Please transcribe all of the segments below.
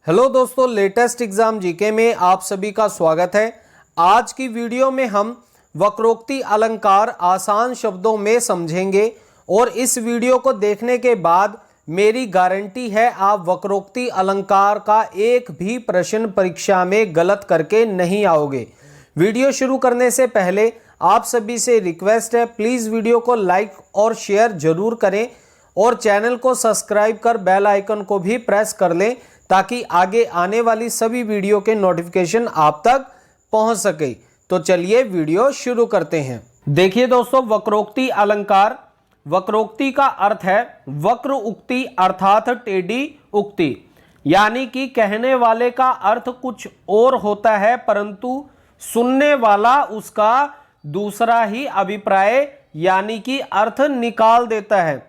Hello दोस्तों, latest exam GK में आप सभी का स्वागत है। आज की वीडियो में हम वक्रोक्ति अलंकार आसान शब्दों में समझेंगे और इस वीडियो को देखने के बाद मेरी गारंटी है आप वक्रोक्ति अलंकार का एक भी प्रश्न परीक्षा में गलत करके नहीं आओगे। वीडियो शुरू करने से पहले आप सभी से रिक्वेस्ट है, प्लीज़ वीडियो को लाइक और शेयर जरूर करें और चैनल को सब्सक्राइब कर बेल आइकन को भी प्रेस कर लें ताकि आगे आने वाली सभी वीडियो के नोटिफिकेशन आप तक पहुंच सके। तो चलिए वीडियो शुरू करते हैं। देखिए दोस्तों, वक्रोक्ति अलंकार, वक्रोक्ति का अर्थ है वक्र उक्ति अर्थात टेढ़ी उक्ति, यानी कि कहने वाले का अर्थ कुछ और होता है परंतु सुनने वाला उसका दूसरा ही अभिप्राय यानी कि अर्थ निकाल देता है।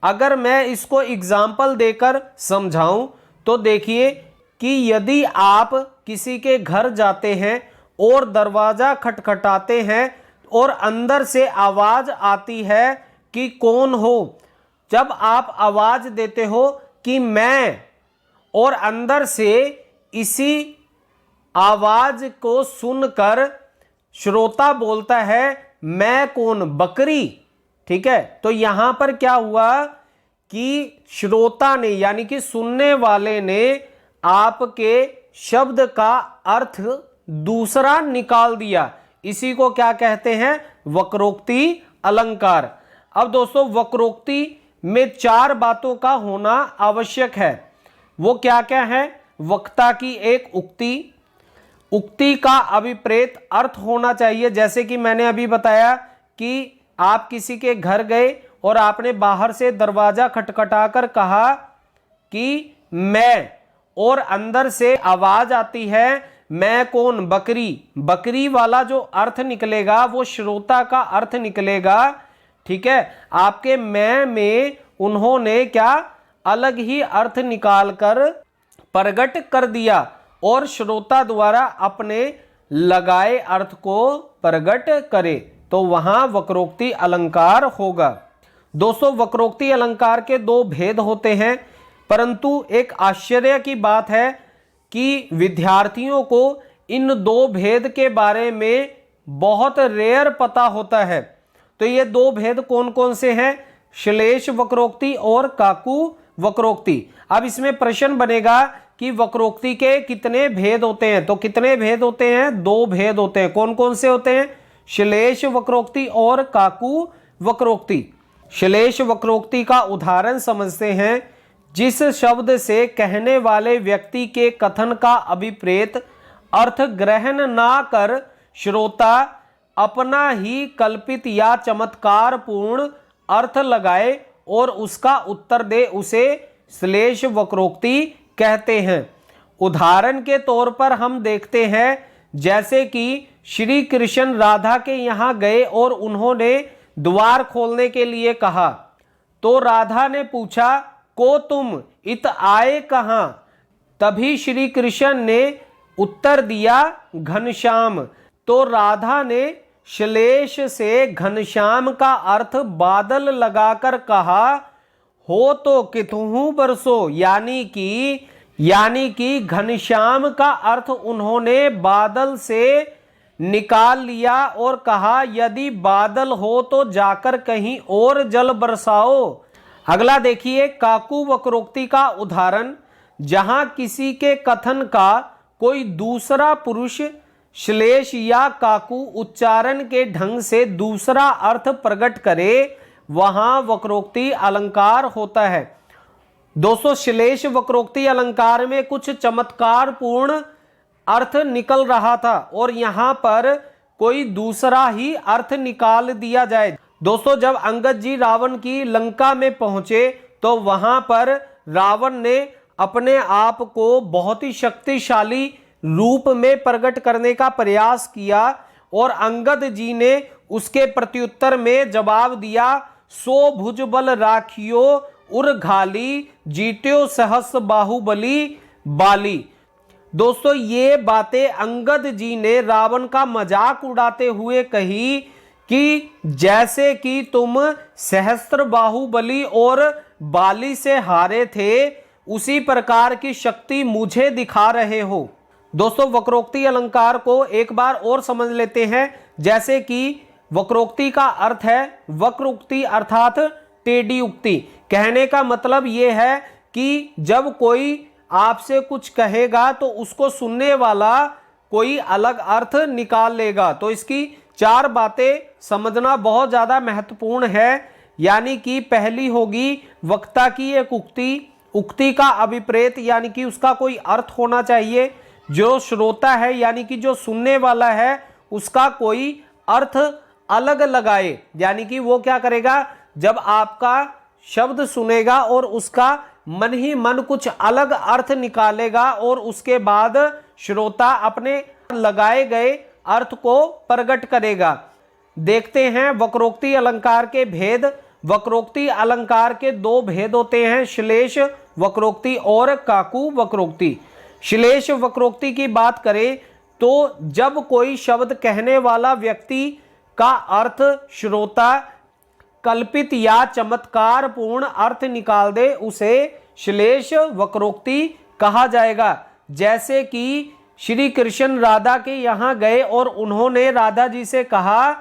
अगर मैं इसको एग्जाम्पल देकर समझाऊं तो देखिए कि यदि आप किसी के घर जाते हैं और दरवाजा खटखटाते हैं और अंदर से आवाज आती है कि कौन हो, जब आप आवाज देते हो कि मैं, और अंदर से इसी आवाज को सुनकर श्रोता बोलता है मैं कौन, बकरी। ठीक है, तो यहां पर क्या हुआ कि श्रोता ने यानी कि सुनने वाले ने आपके शब्द का अर्थ दूसरा निकाल दिया। इसी को क्या कहते हैं, वक्रोक्ति अलंकार। अब दोस्तों, वक्रोक्ति में चार बातों का होना आवश्यक है। वो क्या क्या है? वक्ता की एक उक्ति, उक्ति का अभिप्रेत अर्थ होना चाहिए। जैसे कि मैंने अभी बताया कि आप किसी के घर गए और आपने बाहर से दरवाजा खटखटाकर कहा कि मैं, और अंदर से आवाज आती है मैं कौन, बकरी। बकरी वाला जो अर्थ निकलेगा वो श्रोता का अर्थ निकलेगा। ठीक है, आपके मैं में उन्होंने क्या अलग ही अर्थ निकालकर प्रकट कर दिया और श्रोता द्वारा अपने लगाए अर्थ को प्रकट करे, तो वहां वक्रोक्ति अलंकार होगा। दोस्तों, वक्रोक्ति अलंकार के दो भेद होते हैं, परंतु एक आश्चर्य की बात है कि विद्यार्थियों को इन दो भेद के बारे में बहुत रेयर पता होता है। तो ये दो भेद कौन कौन से हैं? श्लेष वक्रोक्ति और काकू वक्रोक्ति। अब इसमें प्रश्न बनेगा कि वक्रोक्ति के कितने भेद होते हैं? तो कितने भेद होते हैं? दो भेद होते हैं। कौन कौन से होते हैं? श्लेष वक्रोक्ति और काकू वक्रोक्ति। श्लेष वक्रोक्ति का उदाहरण समझते हैं। जिस शब्द से कहने वाले व्यक्ति के कथन का अभिप्रेत अर्थ ग्रहण ना कर श्रोता अपना ही कल्पित या चमत्कार पूर्ण अर्थ लगाए और उसका उत्तर दे, उसे श्लेष वक्रोक्ति कहते हैं। उदाहरण के तौर पर हम देखते हैं, जैसे कि श्री कृष्ण राधा के यहाँ गए और उन्होंने द्वार खोलने के लिए कहा, तो राधा ने पूछा को तुम इत आए कहां? तभी श्री कृष्ण ने उत्तर दिया घनश्याम। तो राधा ने श्लेष से घनश्याम का अर्थ बादल लगाकर कहा हो तो कितहु बरसो, यानी कि घनश्याम का अर्थ उन्होंने बादल से निकाल लिया और कहा यदि बादल हो तो जाकर कहीं और जल बरसाओ। अगला देखिए, काकू वक्रोक्ति का उदाहरण, जहां किसी के कथन का कोई दूसरा पुरुष श्लेष या काकू उच्चारण के ढंग से दूसरा अर्थ प्रकट करे, वहां वक्रोक्ति अलंकार होता है। दोस्तों, श्लेष वक्रोक्ति अलंकार में कुछ चमत्कार पूर्ण अर्थ निकल रहा था और यहां पर कोई दूसरा ही अर्थ निकाल दिया जाए। दोस्तों, जब अंगद जी रावण की लंका में पहुंचे तो वहां पर रावण ने अपने आप को बहुत ही शक्तिशाली रूप में प्रकट करने का प्रयास किया और अंगद जी ने उसके प्रत्युत्तर में जवाब दिया सो भुजबल राखियो उर घाली जीत्यो सहस बाहुबली बाली। दोस्तों, ये बातें अंगद जी ने रावण का मजाक उड़ाते हुए कही कि जैसे कि तुम सहस्त्र बाहुबली और बाली से हारे थे, उसी प्रकार की शक्ति मुझे दिखा रहे हो। दोस्तों वक्रोक्ति अलंकार को एक बार और समझ लेते हैं। जैसे कि वक्रोक्ति का अर्थ है वक्रोक्ति अर्थात टेढ़ी उक्ति। कहने का मतलब यह है कि जब कोई आपसे कुछ कहेगा तो उसको सुनने वाला कोई अलग अर्थ निकाल लेगा। तो इसकी 4 बातें समझना बहुत ज्यादा महत्वपूर्ण है। यानी कि पहली होगी वक्ता की एक उक्ति, उक्ति का अभिप्रेत यानी कि उसका कोई अर्थ होना चाहिए। जो श्रोता है यानी कि जो सुनने वाला है उसका कोई अर्थ अलग लगाए, यानी कि वो क्या करेगा, जब आपका शब्द सुनेगा और उसका मन ही मन कुछ अलग अर्थ निकालेगा और उसके बाद श्रोता अपने लगाए गए अर्थ को प्रकट करेगा। देखते हैं वक्रोक्ति अलंकार के भेद। वक्रोक्ति अलंकार के 2 भेद होते हैं, श्लेष वक्रोक्ति और काकू वक्रोक्ति। श्लेष वक्रोक्ति की बात करें तो जब कोई शब्द कहने वाला व्यक्ति का अर्थ श्रोता कल्पित या चमत्कार पूर्ण अर्थ निकाल दे उसे श्लेष वक्रोक्ति कहा जाएगा। जैसे कि श्री कृष्ण राधा के यहाँ गए और उन्होंने राधा जी से कहा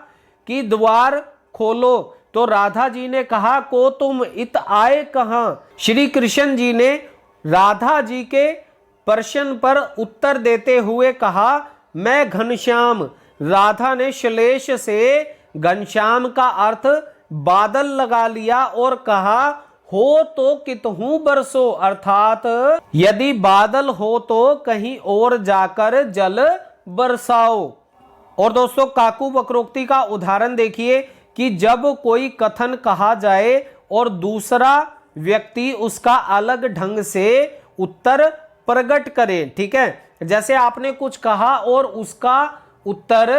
कि द्वार खोलो, तो राधा जी ने कहा को तुम इत आए कहाँ। श्री कृष्ण जी ने राधा जी के प्रश्न पर उत्तर देते हुए कहा मैं घनश्याम। राधा ने श्लेष से घनश्याम का अर्थ बादल लगा लिया और कहा हो तो कितहु बरसो, अर्थात यदि बादल हो तो कहीं और जाकर जल बरसाओ। और दोस्तों काकू वक्रोक्ति का उदाहरण देखिए कि जब कोई कथन कहा जाए और दूसरा व्यक्ति उसका अलग ढंग से उत्तर प्रकट करे। ठीक है, जैसे आपने कुछ कहा और उसका उत्तर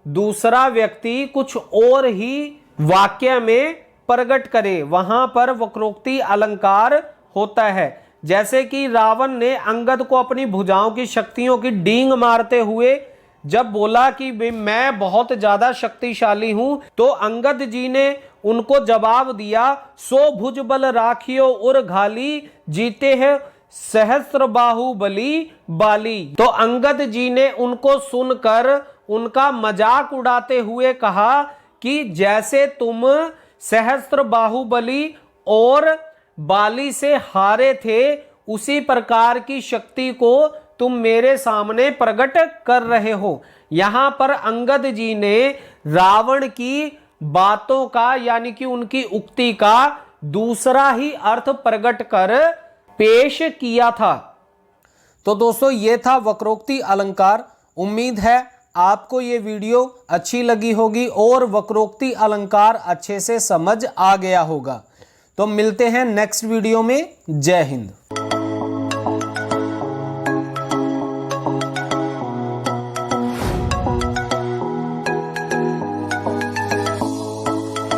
दूसरा व्यक्ति कुछ और ही वाक्य में प्रकट करे, वहां पर वक्रोक्ति अलंकार होता है। जैसे कि रावण ने अंगद को अपनी भुजाओं की शक्तियों की डींग मारते हुए जब बोला कि मैं बहुत ज्यादा शक्तिशाली हूं, तो अंगद जी ने उनको जवाब दिया सो भुज बल राखियो उर घाली, जीते हैं सहस्त्र बाहुबली बाली। तो अंगद जी ने उनको सुनकर उनका मजाक उड़ाते हुए कहा कि जैसे तुम सहस्त्र बाहुबली और बाली से हारे थे उसी प्रकार की शक्ति को तुम मेरे सामने प्रकट कर रहे हो। यहां पर अंगद जी ने रावण की बातों का यानी कि उनकी उक्ति का दूसरा ही अर्थ प्रकट कर पेश किया था। तो दोस्तों ये था वक्रोक्ति अलंकार। उम्मीद है आपको ये वीडियो अच्छी लगी होगी और वक्रोक्ति अलंकार अच्छे से समझ आ गया होगा। तो मिलते हैं नेक्स्ट वीडियो में। जय हिंद।